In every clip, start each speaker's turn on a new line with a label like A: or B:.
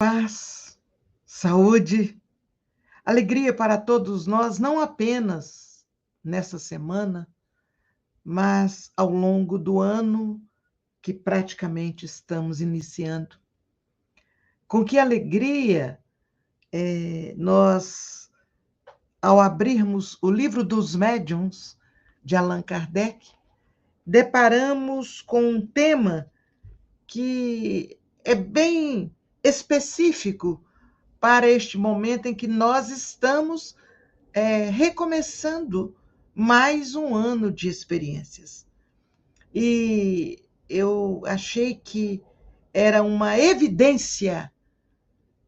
A: paz, saúde, alegria para todos nós, não apenas nessa semana, mas ao longo do ano que praticamente estamos iniciando. Com que alegria nós, ao abrirmos o Livro dos Médiuns, de Allan Kardec, deparamos com um tema que é bem específico para este momento em que nós estamos recomeçando mais um ano de experiências. E eu achei que era uma evidência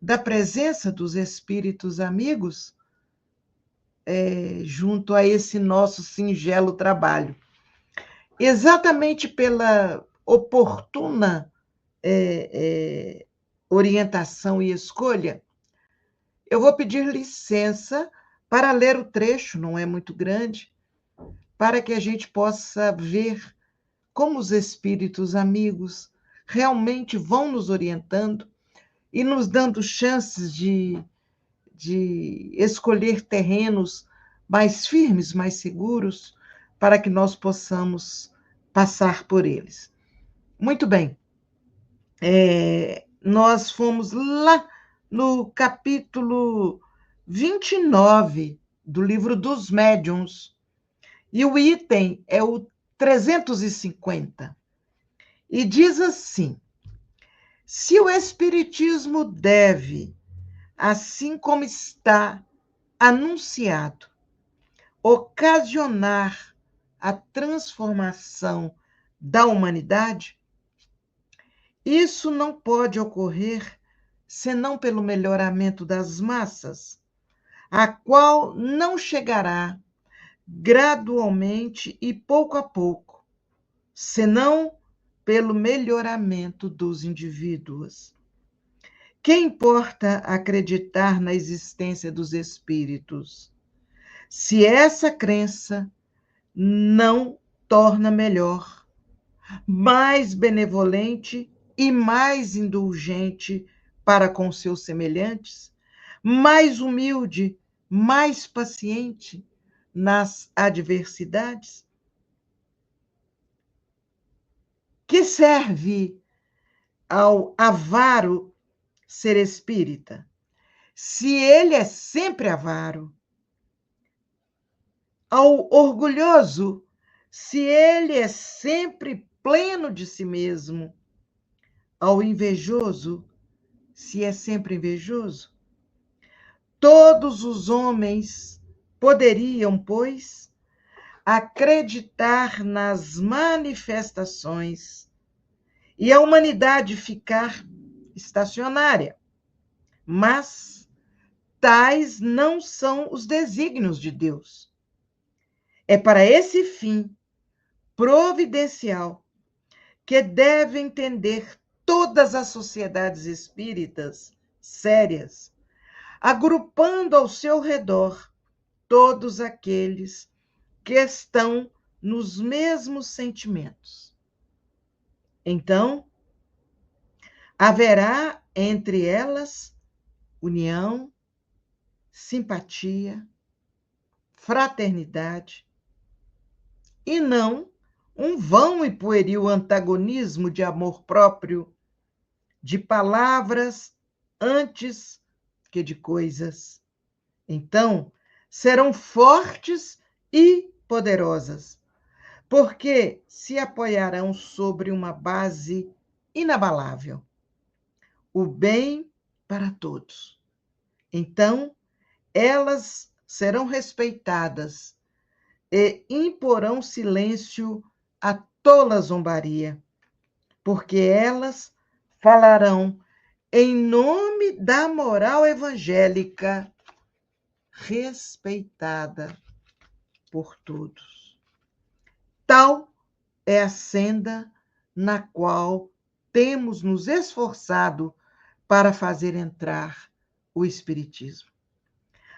A: da presença dos espíritos amigos junto a esse nosso singelo trabalho. Exatamente pela oportuna orientação e escolha, eu vou pedir licença para ler o trecho, não é muito grande, para que a gente possa ver como os espíritos amigos realmente vão nos orientando e nos dando chances de escolher terrenos mais firmes, mais seguros, para que nós possamos passar por eles. Muito bem. Nós fomos lá no capítulo 29 do Livro dos Médiuns, e o item é o 350. E diz assim: se o Espiritismo deve, assim como está anunciado, ocasionar a transformação da humanidade, isso não pode ocorrer senão pelo melhoramento das massas, a qual não chegará gradualmente e pouco a pouco, senão pelo melhoramento dos indivíduos. Que importa acreditar na existência dos espíritos, se essa crença não torna melhor, mais benevolente e mais indulgente para com seus semelhantes, mais humilde, mais paciente nas adversidades? Que serve ao avaro ser espírita, se ele é sempre avaro? Ao orgulhoso, se ele é sempre pleno de si mesmo? Ao invejoso, se é sempre invejoso? Todos os homens poderiam, pois, acreditar nas manifestações e a humanidade ficar estacionária. Mas tais não são os desígnios de Deus. É para esse fim providencial que deve entender todas as sociedades espíritas sérias, agrupando ao seu redor todos aqueles que estão nos mesmos sentimentos. Então, haverá entre elas união, simpatia, fraternidade, e não um vão e pueril antagonismo de amor próprio, de palavras antes que de coisas. Então, serão fortes e poderosas, porque se apoiarão sobre uma base inabalável, o bem para todos. Então, elas serão respeitadas e imporão silêncio à tola zombaria, porque elas falarão em nome da moral evangélica respeitada por todos. Tal é a senda na qual temos nos esforçado para fazer entrar o Espiritismo.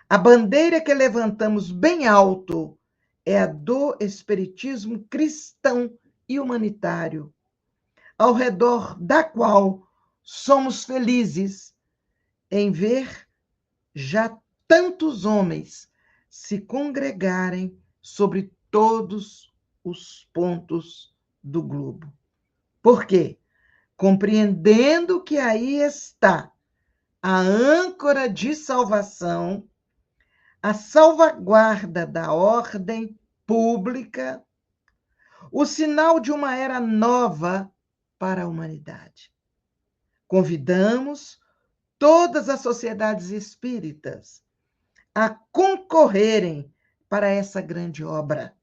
A: A bandeira que levantamos bem alto é a do espiritismo cristão e humanitário, ao redor da qual somos felizes, em ver já tantos homens se congregarem sobre todos os pontos do globo. Por quê? Compreendendo que aí está a âncora de salvação, a salvaguarda da ordem pública, o sinal de uma era nova para a humanidade. Convidamos todas as sociedades espíritas a concorrerem para essa grande obra,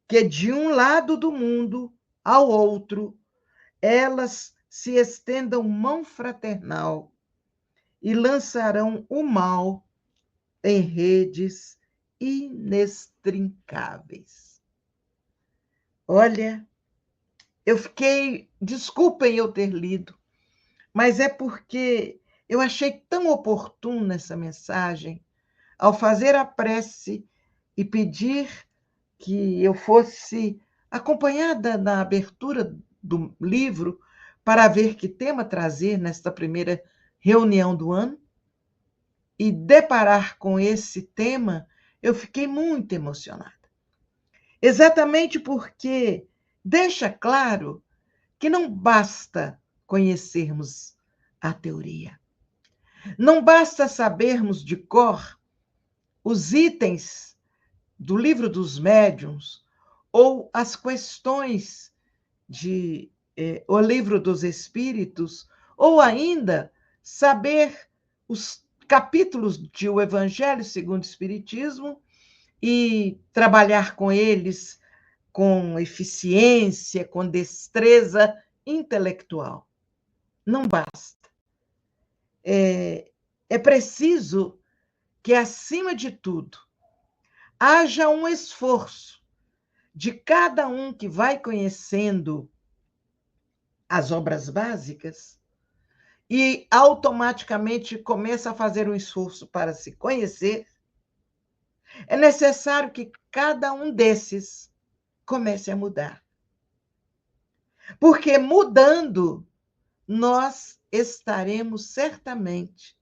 A: que de um lado do mundo ao outro, elas se estendam mão fraternal e lançarão o mal em redes inextrincáveis. Olha, desculpem eu ter lido, mas é porque eu achei tão oportuna essa mensagem ao fazer a prece e pedir que eu fosse acompanhada na abertura do livro para ver que tema trazer nesta primeira reunião do ano. E deparar com esse tema, eu fiquei muito emocionada. Exatamente porque deixa claro que não basta conhecermos a teoria. Não basta sabermos de cor os itens do livro dos médiuns ou as questões o livro dos espíritos, ou ainda saber os capítulos de O Evangelho segundo o Espiritismo e trabalhar com eles com eficiência, com destreza intelectual. Não basta. É preciso que, acima de tudo, haja um esforço de cada um que vai conhecendo as obras básicas e automaticamente começa a fazer um esforço para se conhecer. É necessário que cada um desses comece a mudar. Porque mudando, nós estaremos certamente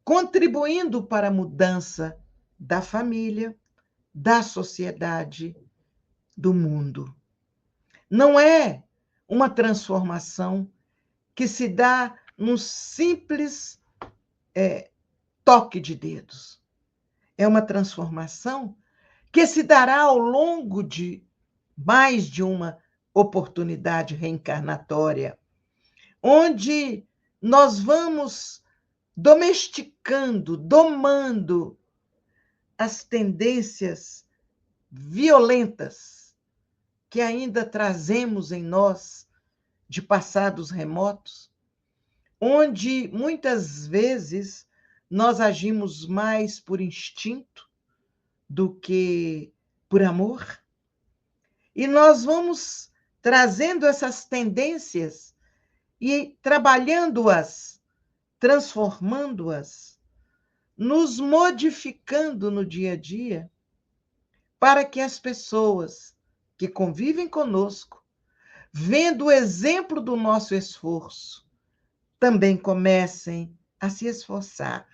A: contribuindo para a mudança da família, da sociedade, do mundo. Não é uma transformação que se dá num simples toque de dedos. É uma transformação que se dará ao longo de mais de uma oportunidade reencarnatória, onde nós vamos domesticando, domando as tendências violentas que ainda trazemos em nós de passados remotos, onde muitas vezes nós agimos mais por instinto do que por amor. E nós vamos trazendo essas tendências e trabalhando-as, transformando-as, nos modificando no dia a dia, para que as pessoas que convivem conosco, vendo o exemplo do nosso esforço, também comecem a se esforçar,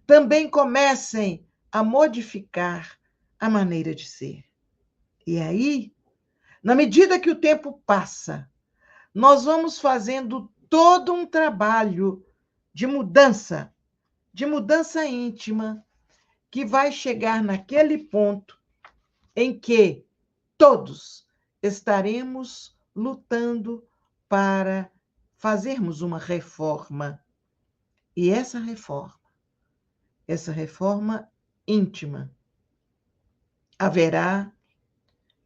A: também comecem a modificar a maneira de ser. E aí, na medida que o tempo passa, nós vamos fazendo todo um trabalho de mudança íntima, que vai chegar naquele ponto em que todos estaremos lutando para fazermos uma reforma. E essa reforma íntima, haverá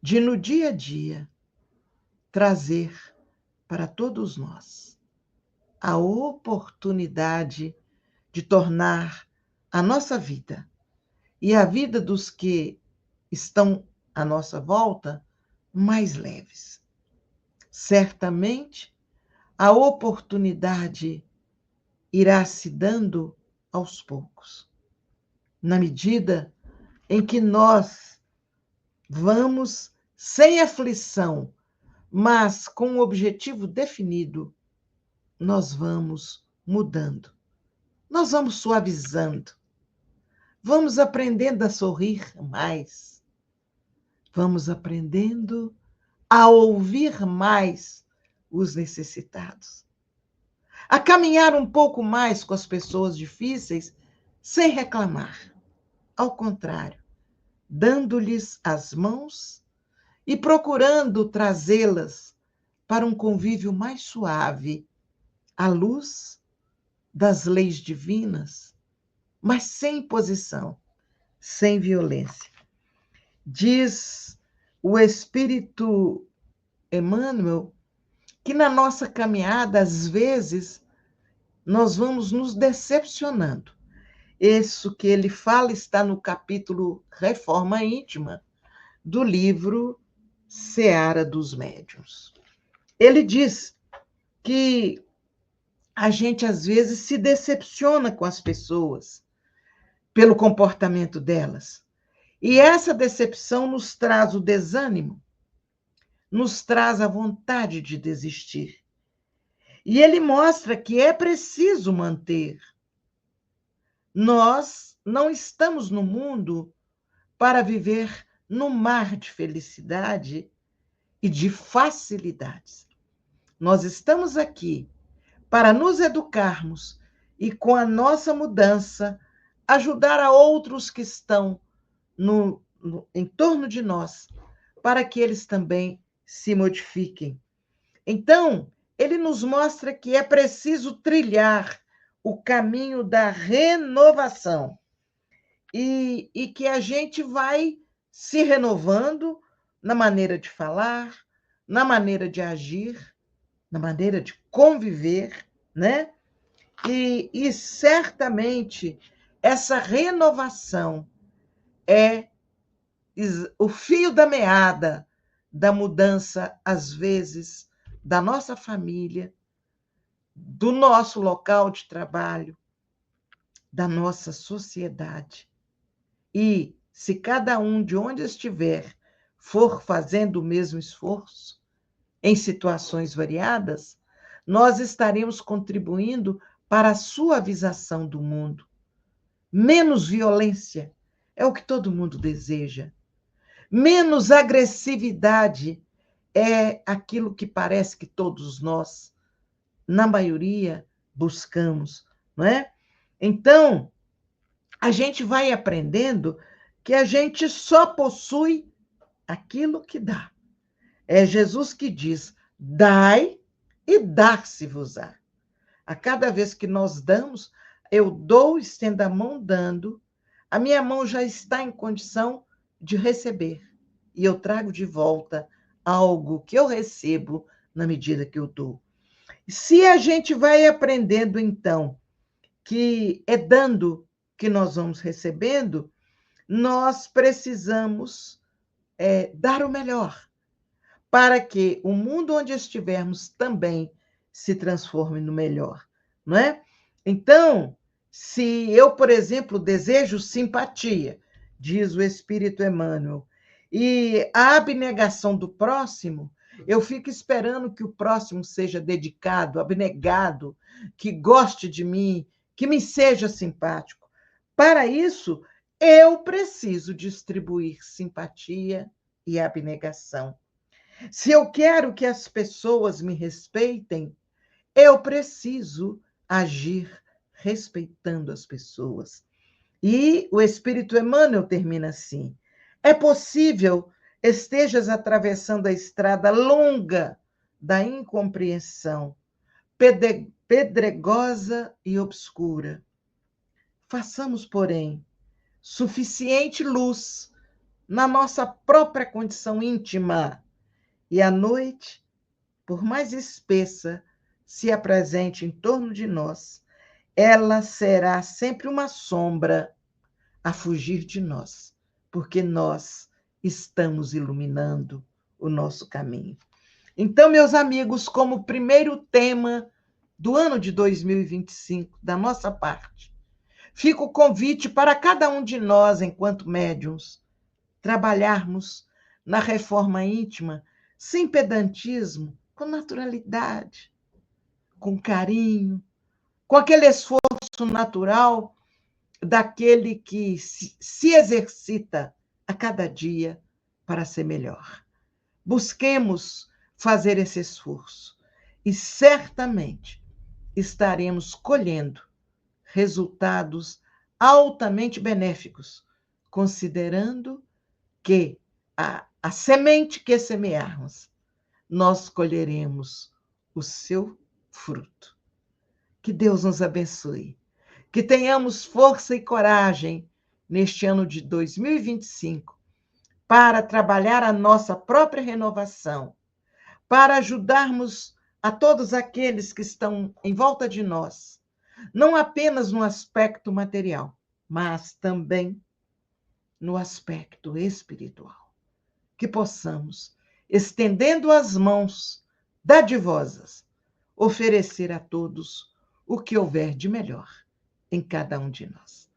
A: de, no dia a dia, trazer para todos nós a oportunidade de tornar a nossa vida e a vida dos que estão à nossa volta mais leves. Certamente, a oportunidade irá se dando aos poucos, na medida em que nós vamos, sem aflição, mas com um objetivo definido, nós vamos mudando nós vamos suavizando, vamos aprendendo a sorrir mais, vamos aprendendo a ouvir mais os necessitados, a caminhar um pouco mais com as pessoas difíceis sem reclamar. Ao contrário, dando-lhes as mãos e procurando trazê-las para um convívio mais suave, à luz das leis divinas, mas sem imposição, sem violência. Diz o Espírito Emmanuel que na nossa caminhada, às vezes, nós vamos nos decepcionando. Isso que ele fala está no capítulo Reforma Íntima do livro Seara dos Médiuns. Ele diz que a gente, às vezes, se decepciona com as pessoas pelo comportamento delas. E essa decepção nos traz o desânimo, nos traz a vontade de desistir. E ele mostra que é preciso manter. Nós não estamos no mundo para viver no mar de felicidade e de facilidades. Nós estamos aqui para nos educarmos e, com a nossa mudança, ajudar a outros que estão em torno de nós, para que eles também se modifiquem. Então, ele nos mostra que é preciso trilhar o caminho da renovação e que a gente vai se renovando na maneira de falar, na maneira de agir, na maneira de conviver, né? E certamente essa renovação é o fio da meada da mudança, às vezes, da nossa família, do nosso local de trabalho, da nossa sociedade. E se cada um de onde estiver for fazendo o mesmo esforço, em situações variadas, nós estaremos contribuindo para a suavização do mundo. Menos violência é o que todo mundo deseja. Menos agressividade é aquilo que parece que todos nós, na maioria, buscamos, não é? Então, a gente vai aprendendo que a gente só possui aquilo que dá. É Jesus que diz: dai e dar-se-vos-á. A cada vez que nós damos, eu dou, estendo a mão dando, a minha mão já está em condição de receber. E eu trago de volta algo que eu recebo na medida que eu dou. Se a gente vai aprendendo, então, que é dando que nós vamos recebendo, nós precisamos dar o melhor, para que o mundo onde estivermos também se transforme no melhor, não é? Então, se eu, por exemplo, desejo simpatia, diz o Espírito Emmanuel, e a abnegação do próximo, eu fico esperando que o próximo seja dedicado, abnegado, que goste de mim, que me seja simpático. Para isso, eu preciso distribuir simpatia e abnegação. Se eu quero que as pessoas me respeitem, eu preciso agir respeitando as pessoas. E o Espírito Emmanuel termina assim: é possível estejas atravessando a estrada longa da incompreensão, pedregosa e obscura. Façamos, porém, suficiente luz na nossa própria condição íntima, e a noite, por mais espessa se apresente em torno de nós, ela será sempre uma sombra a fugir de nós, porque nós estamos iluminando o nosso caminho. Então, meus amigos, como primeiro tema do ano de 2025, da nossa parte, fica o convite para cada um de nós, enquanto médiuns, trabalharmos na reforma íntima, sem pedantismo, com naturalidade, com carinho, com aquele esforço esforço natural daquele que se exercita a cada dia para ser melhor. Busquemos fazer esse esforço e certamente estaremos colhendo resultados altamente benéficos, considerando que a semente que semearmos, nós colheremos o seu fruto. Que Deus nos abençoe. Que tenhamos força e coragem neste ano de 2025 para trabalhar a nossa própria renovação, para ajudarmos a todos aqueles que estão em volta de nós, não apenas no aspecto material, mas também no aspecto espiritual. Que possamos, estendendo as mãos dadivosas, oferecer a todos o que houver de melhor em cada um de nós.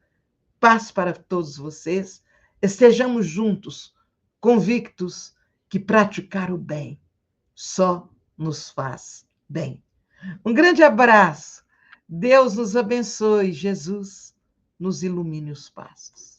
A: Paz para todos vocês, estejamos juntos, convictos que praticar o bem só nos faz bem. Um grande abraço, Deus nos abençoe, Jesus nos ilumine os passos.